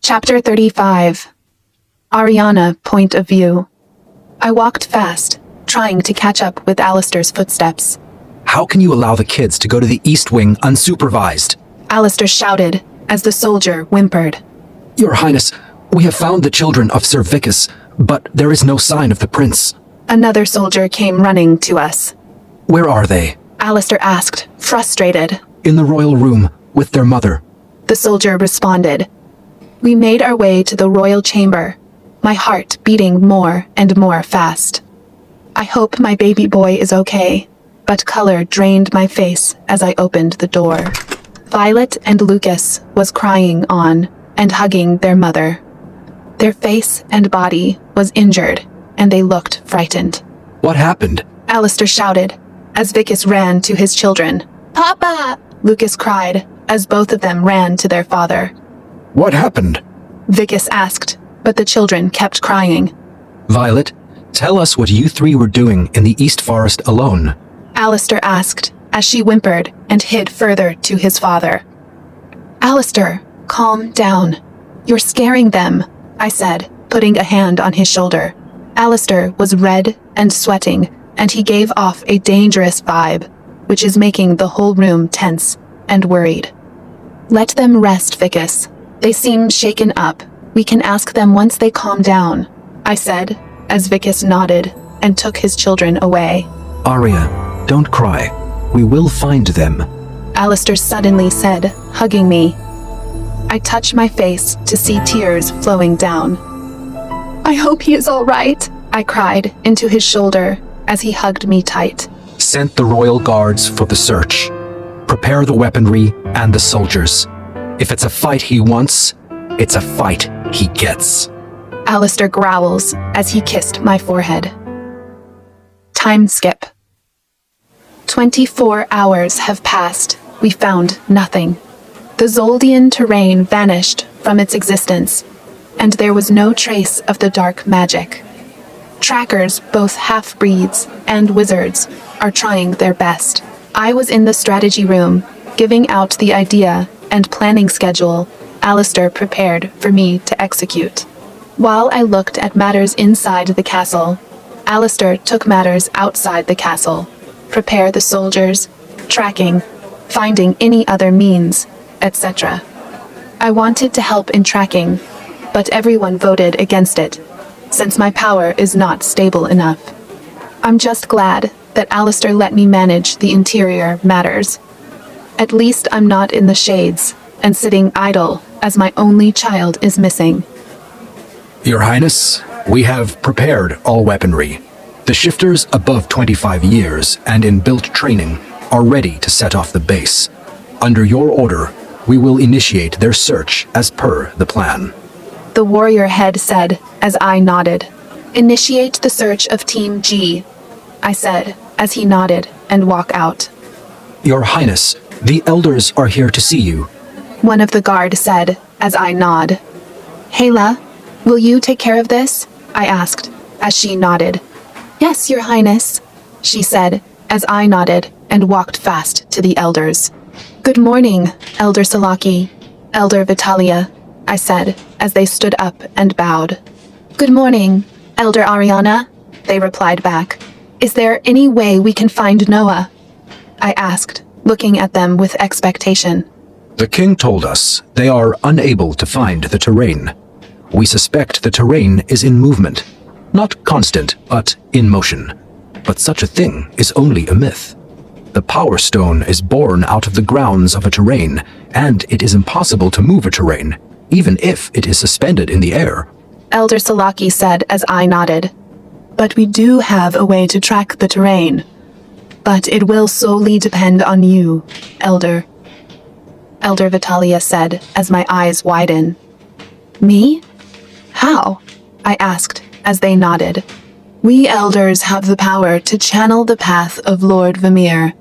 Chapter 35. Ariana Point of View. I walked fast, trying to catch up with Alistair's footsteps. How can you allow the kids to go to the East Wing unsupervised? Alistair shouted as the soldier whimpered. Your Highness, we have found the children of Sir Vicus, but there is no sign of the prince. Another soldier came running to us. Where are they? Alistair asked, frustrated. In the royal room, with their mother. The soldier responded. We made our way to the royal chamber, my heart beating more and more fast. I hope my baby boy is okay, but color drained my face as I opened the door. Violet and Lucas was crying on and hugging their mother. Their face and body was injured, and they looked frightened. What happened? Alistair shouted as Vicus ran to his children. Papa! Lucas cried as both of them ran to their father. What happened? Vicus asked, but the children kept crying. Violet, tell us what you three were doing in the East Forest alone. Alistair asked as she whimpered and hid further to his father. Alistair, calm down. You're scaring them, I said, putting a hand on his shoulder. Alistair was red and sweating, and he gave off a dangerous vibe, which is making the whole room tense and worried. Let them rest, Vicus. They seem shaken up. We can ask them once they calm down, I said, as Vicus nodded and took his children away. Arya, don't cry. We will find them. Alistair suddenly said, hugging me. I touched my face to see tears flowing down. I hope he is all right, I cried into his shoulder as he hugged me tight. Sent the royal guards for the search. Prepare the weaponry and the soldiers. If it's a fight he wants, it's a fight he gets. Alistair growls as he kissed my forehead. Time skip. 24 hours have passed. We found nothing. The Zoldian terrain vanished from its existence, and there was no trace of the dark magic. Trackers, both half-breeds and wizards, are trying their best. I was in the strategy room, giving out the idea and planning schedule Alistair prepared for me to execute. While I looked at matters inside the castle, Alistair took matters outside the castle. Prepare the soldiers, tracking, finding any other means, etc. I wanted to help in tracking, but everyone voted against it, since my power is not stable enough. I'm just glad that Alistair let me manage the interior matters. At least I'm not in the shades and sitting idle as my only child is missing. Your Highness, we have prepared all weaponry. The shifters above 25 years and in built training are ready to set off the base. Under your order, we will initiate their search as per the plan. The warrior head said as I nodded. Initiate the search of Team G, I said as he nodded and walked out. Your Highness, the elders are here to see you. One of the guard said as I nod. Hayla, will you take care of this? I asked as she nodded. Yes, Your Highness, she said as I nodded and walked fast to the elders. Good morning, Elder Salaki, Elder Vitalia, I said as they stood up and bowed. Good morning, Elder Ariana, they replied back. Is there any way we can find Noah? I asked, looking at them with expectation. The king told us they are unable to find the terrain. We suspect the terrain is in movement. Not constant, but in motion. But such a thing is only a myth. The Power Stone is born out of the grounds of a terrain, and it is impossible to move a terrain, even if it is suspended in the air. Elder Salaki said as I nodded. But we do have a way to track the terrain. But it will solely depend on you, Elder. Elder Vitalia said as my eyes widened. Me? How? I asked as they nodded. We elders have the power to channel the path of Lord Vamir.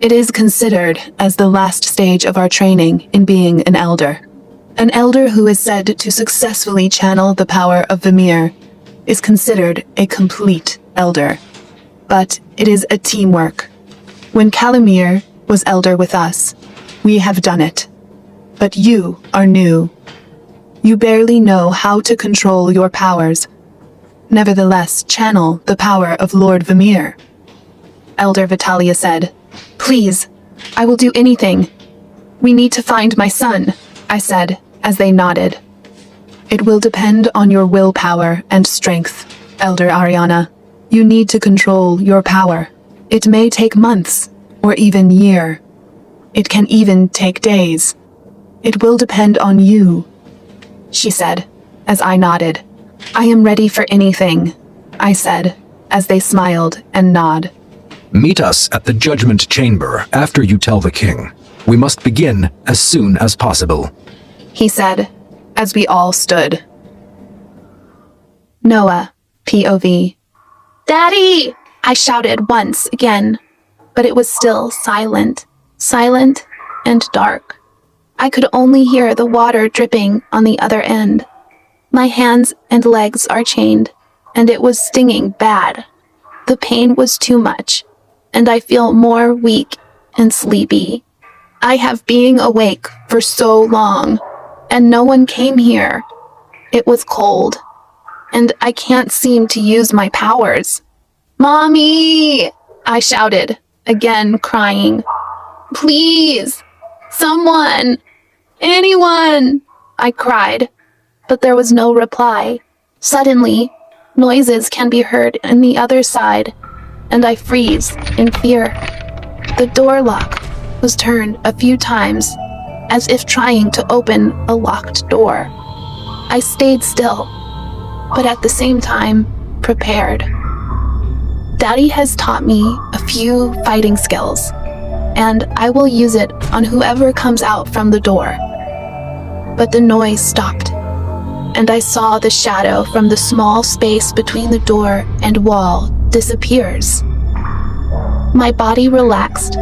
It is considered as the last stage of our training in being an elder. An elder who is said to successfully channel the power of Vamir is considered a complete elder. But it is a teamwork. When Calamir was elder with us, we have done it. But you are new. You barely know how to control your powers. Nevertheless, channel the power of Lord Vamir. Elder Vitalia said, Please, I will do anything. We need to find my son, I said, as they nodded. It will depend on your willpower and strength, Elder Ariana. You need to control your power. It may take months, or even year. It can even take days. It will depend on you, she said, as I nodded. I am ready for anything, I said, as they smiled and nod. Meet us at the Judgment Chamber after you tell the king. We must begin as soon as possible, he said, as we all stood. Noah, POV. Daddy! I shouted once again, but it was still silent and dark. I could only hear the water dripping on the other end. My hands and legs are chained, and it was stinging bad. The pain was too much, and I feel more weak and sleepy. I have been awake for so long, and no one came here. It was cold, and I can't seem to use my powers. Mommy! I shouted, again crying. Please! Someone! Anyone! I cried, but there was no reply. Suddenly, noises can be heard on the other side, and I freeze in fear. The door lock was turned a few times, as if trying to open a locked door. I stayed still, but at the same time, prepared. Daddy has taught me a few fighting skills, and I will use it on whoever comes out from the door. But the noise stopped, and I saw the shadow from the small space between the door and wall disappears. My body relaxed,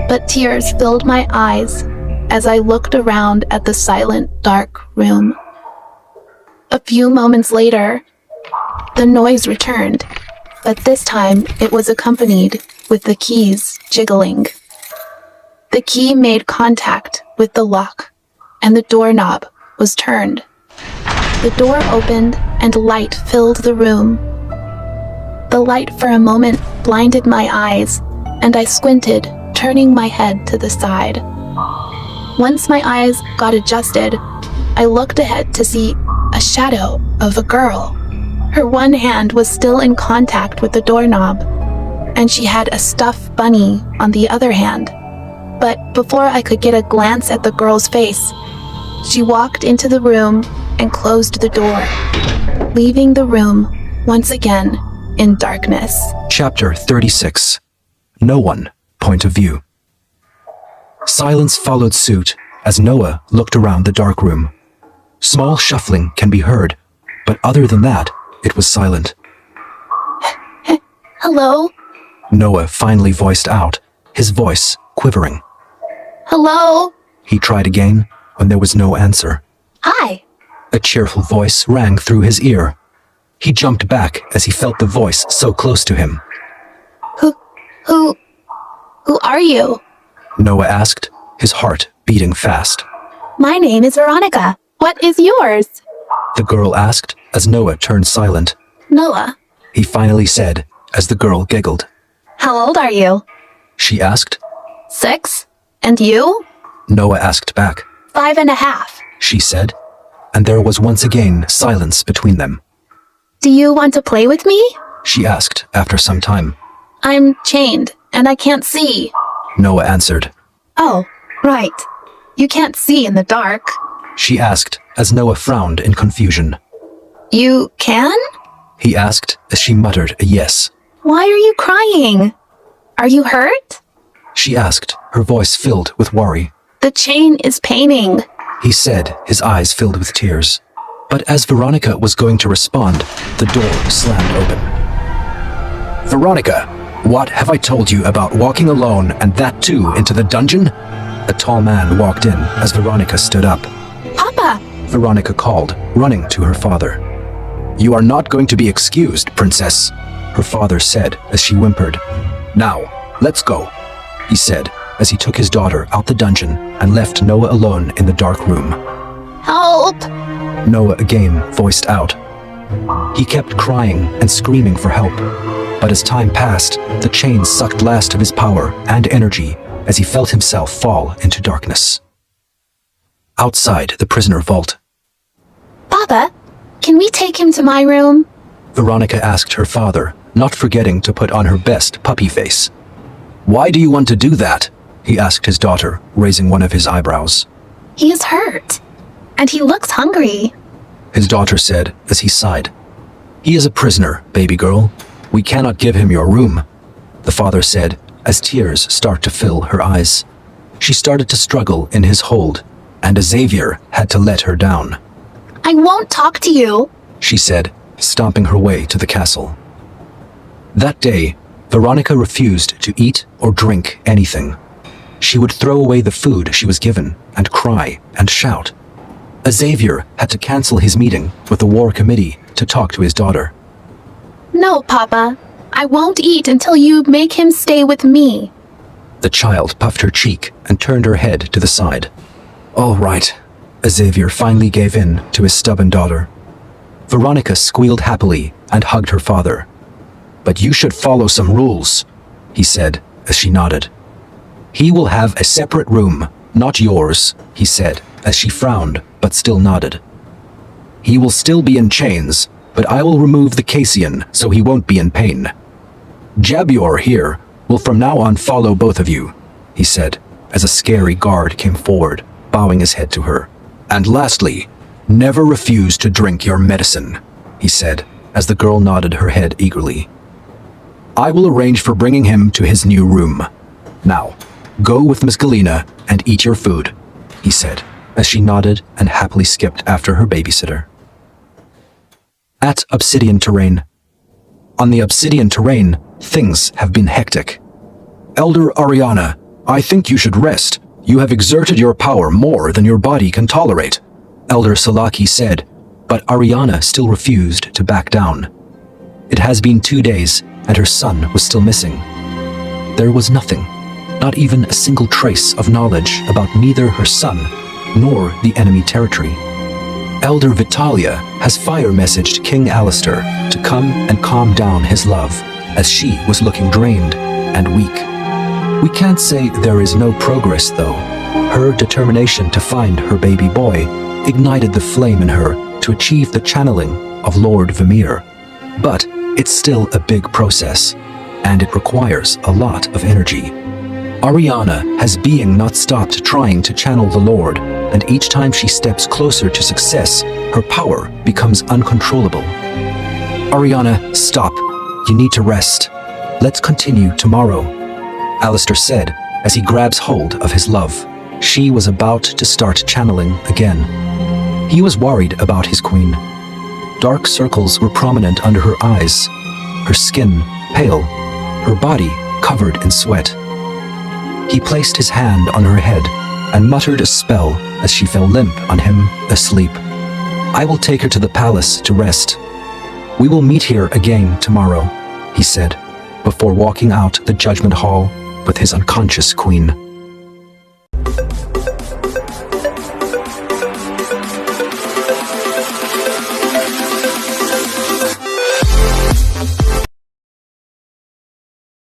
but tears filled my eyes as I looked around at the silent, dark room. A few moments later, the noise returned, but this time it was accompanied with the keys jiggling. The key made contact with the lock, and the doorknob was turned. The door opened, and light filled the room. The light for a moment blinded my eyes, and I squinted, turning my head to the side. Once my eyes got adjusted, I looked ahead to see a shadow of a girl. Her one hand was still in contact with the doorknob, and she had a stuffed bunny on the other hand. But before I could get a glance at the girl's face, she walked into the room and closed the door, leaving the room once again in darkness. Chapter 36. No one. Point of view. Silence followed suit as Noah looked around the dark room. Small shuffling can be heard, but other than that, it was silent. Hello? Noah finally voiced out, his voice quivering. Hello? He tried again, when there was no answer. Hi. A cheerful voice rang through his ear. He jumped back as he felt the voice so close to him. Who are you? Noah asked, his heart beating fast. My name is Veronica. What is yours? The girl asked as Noah turned silent. Noah. He finally said as the girl giggled. How old are you? She asked. 6. And you? Noah asked back. 5.5. She said, and there was once again silence between them. Do you want to play with me? She asked after some time. I'm chained, and I can't see. Noah answered. Oh, right. You can't see in the dark. She asked as Noah frowned in confusion. You can? He asked as she muttered a yes. Why are you crying? Are you hurt? She asked, her voice filled with worry. The chain is paining. He said, his eyes filled with tears. But as Veronica was going to respond, the door slammed open. Veronica, what have I told you about walking alone and that too into the dungeon? A tall man walked in as Veronica stood up. Papa! Veronica called, running to her father. You are not going to be excused, princess, her father said as she whimpered. Now, let's go, he said as he took his daughter out the dungeon and left Noah alone in the dark room. Help! Noah again voiced out. He kept crying and screaming for help, but as time passed, the chains sucked last of his power and energy as he felt himself fall into darkness. Outside the prisoner vault, Papa, can we take him to my room? Veronica asked her father, not forgetting to put on her best puppy face. Why do you want to do that? He asked his daughter, raising one of his eyebrows. He is hurt, and he looks hungry. His daughter said as he sighed. He is a prisoner, baby girl. We cannot give him your room, the father said as tears start to fill her eyes. She started to struggle in his hold, and Xavier had to let her down. I won't talk to you, she said, stomping her way to the castle. That day, Veronica refused to eat or drink anything. She would throw away the food she was given and cry and shout. Xavier had to cancel his meeting with the war committee to talk to his daughter. No, Papa. I won't eat until you make him stay with me. The child puffed her cheek and turned her head to the side. All right. Xavier finally gave in to his stubborn daughter. Veronica squealed happily and hugged her father. But you should follow some rules, he said as she nodded. He will have a separate room, not yours, he said as she frowned but still nodded. He will still be in chains, but I will remove the casein so he won't be in pain. Jabior here will from now on follow both of you, he said as a scary guard came forward, bowing his head to her. And lastly, never refuse to drink your medicine, he said as the girl nodded her head eagerly. I will arrange for bringing him to his new room. Now, go with Miss Galena and eat your food, he said as she nodded and happily skipped after her babysitter. At Obsidian Terrain. On the Obsidian Terrain, things have been hectic. Elder Ariana, I think you should rest. You have exerted your power more than your body can tolerate, Elder Salaki said, but Ariana still refused to back down. It has been 2 days, and her son was still missing. There was nothing, not even a single trace of knowledge about neither her son nor the enemy territory. Elder Vitalia has fire messaged King Alistair to come and calm down his love, as she was looking drained and weak. We can't say there is no progress, though. Her determination to find her baby boy ignited the flame in her to achieve the channeling of Lord Vimir. But it's still a big process, and it requires a lot of energy. Ariana has being not stopped trying to channel the Lord, and each time she steps closer to success, her power becomes uncontrollable. Ariana, stop. You need to rest. Let's continue tomorrow, Alistair said as he grabs hold of his love. She was about to start channeling again. He was worried about his queen. Dark circles were prominent under her eyes, her skin pale, her body covered in sweat. He placed his hand on her head and muttered a spell as she fell limp on him, asleep. I will take her to the palace to rest. We will meet here again tomorrow, he said, before walking out the judgment hall with his unconscious queen.